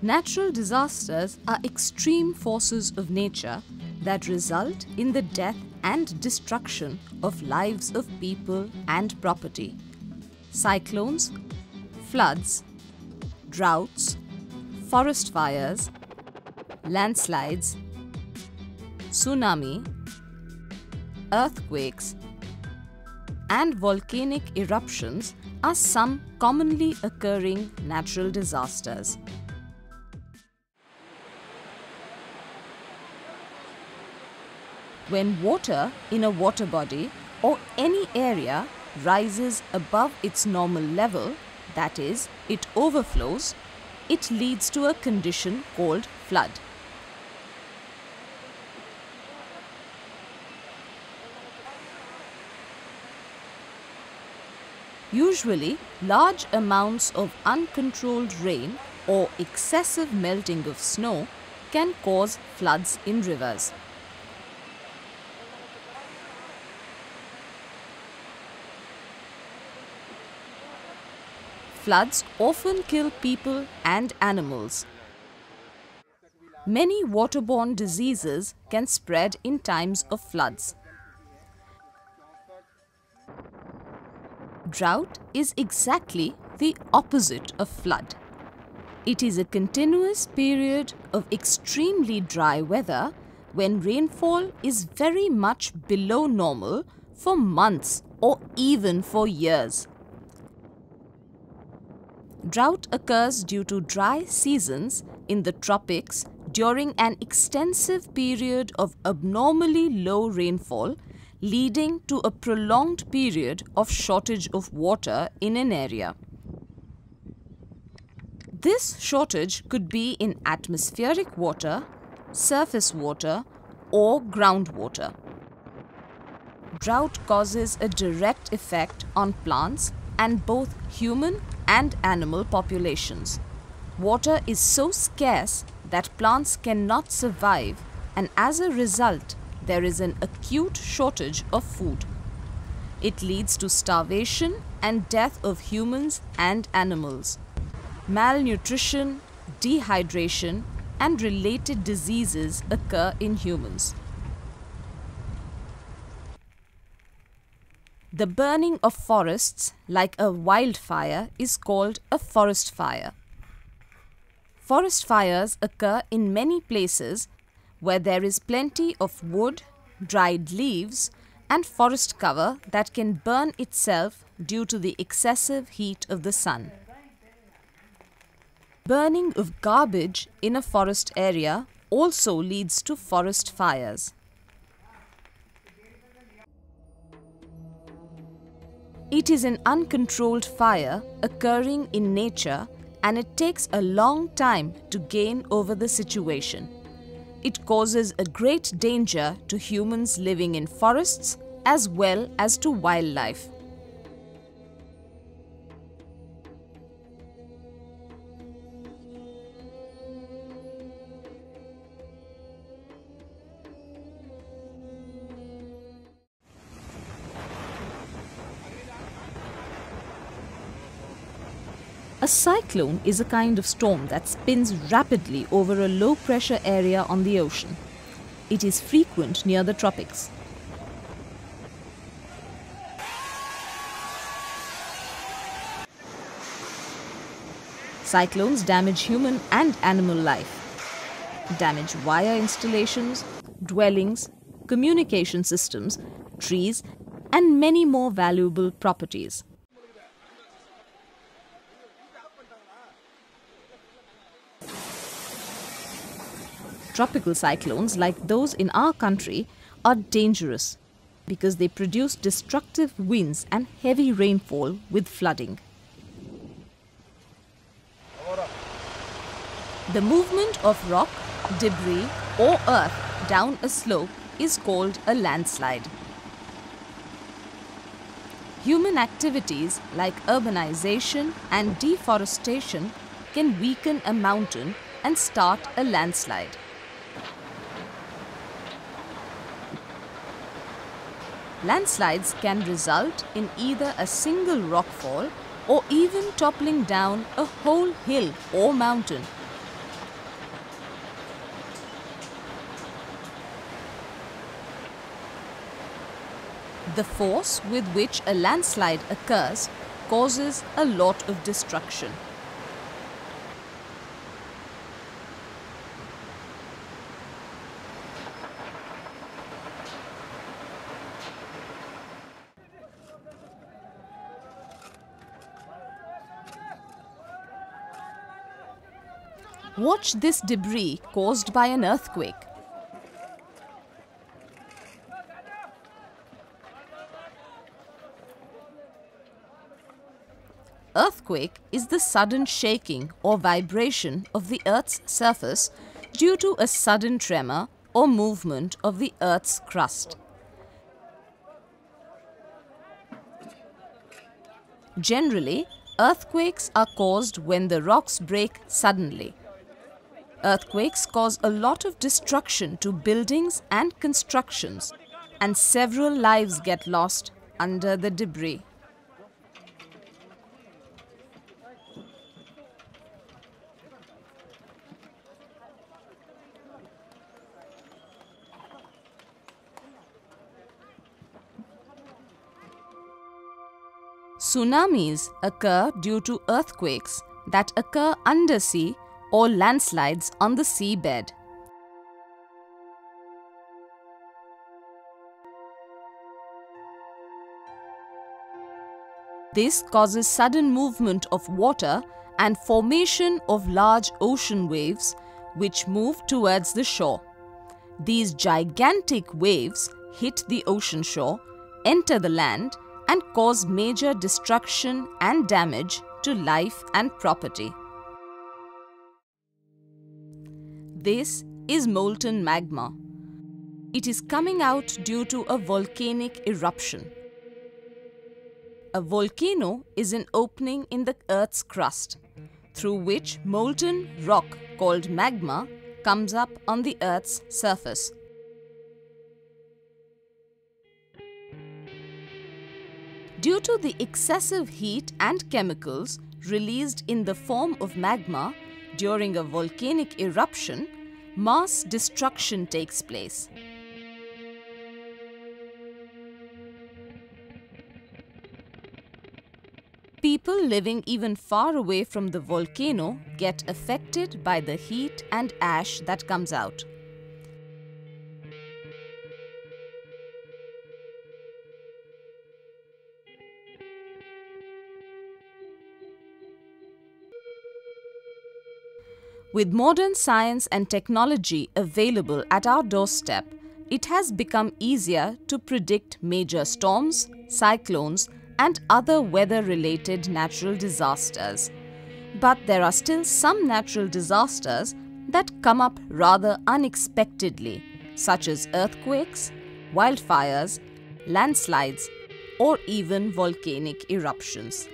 Natural disasters are extreme forces of nature that result in the death and destruction of lives of people and property. Cyclones, floods, droughts, forest fires, landslides, tsunami, earthquakes, and volcanic eruptions are some commonly occurring natural disasters. When water in a water body or any area rises above its normal level, that is, it overflows, it leads to a condition called flood. Usually, large amounts of uncontrolled rain or excessive melting of snow can cause floods in rivers. Floods often kill people and animals. Many waterborne diseases can spread in times of floods. Drought is exactly the opposite of flood. It is a continuous period of extremely dry weather when rainfall is very much below normal for months or even for years. Drought occurs due to dry seasons in the tropics during an extensive period of abnormally low rainfall, leading to a prolonged period of shortage of water in an area. This shortage could be in atmospheric water, surface water, or groundwater. Drought causes a direct effect on plants and both human and animal populations. Water is so scarce that plants cannot survive, and as a result, there is an acute shortage of food. It leads to starvation and death of humans and animals. Malnutrition, dehydration, and related diseases occur in humans. The burning of forests, like a wildfire, is called a forest fire. Forest fires occur in many places where there is plenty of wood, dried leaves, and forest cover that can burn itself due to the excessive heat of the sun. Burning of garbage in a forest area also leads to forest fires. It is an uncontrolled fire occurring in nature, and it takes a long time to gain over the situation. It causes a great danger to humans living in forests as well as to wildlife. A cyclone is a kind of storm that spins rapidly over a low-pressure area on the ocean. It is frequent near the tropics. Cyclones damage human and animal life, damage wire installations, dwellings, communication systems, trees, and many more valuable properties. Tropical cyclones, like those in our country, are dangerous because they produce destructive winds and heavy rainfall with flooding. The movement of rock, debris, or earth down a slope is called a landslide. Human activities like urbanization and deforestation can weaken a mountain and start a landslide. Landslides can result in either a single rockfall or even toppling down a whole hill or mountain. The force with which a landslide occurs causes a lot of destruction. Watch this debris caused by an earthquake. Earthquake is the sudden shaking or vibration of the Earth's surface due to a sudden tremor or movement of the Earth's crust. Generally, earthquakes are caused when the rocks break suddenly. Earthquakes cause a lot of destruction to buildings and constructions, and several lives get lost under the debris. Tsunamis occur due to earthquakes that occur undersea or landslides on the seabed. This causes sudden movement of water and formation of large ocean waves which move towards the shore. These gigantic waves hit the ocean shore, enter the land, and cause major destruction and damage to life and property. This is molten magma. It is coming out due to a volcanic eruption. A volcano is an opening in the Earth's crust, through which molten rock called magma comes up on the Earth's surface. Due to the excessive heat and chemicals released in the form of magma during a volcanic eruption, mass destruction takes place. People living even far away from the volcano get affected by the heat and ash that comes out. With modern science and technology available at our doorstep, it has become easier to predict major storms, cyclones, and other weather-related natural disasters. But there are still some natural disasters that come up rather unexpectedly, such as earthquakes, wildfires, landslides, or even volcanic eruptions.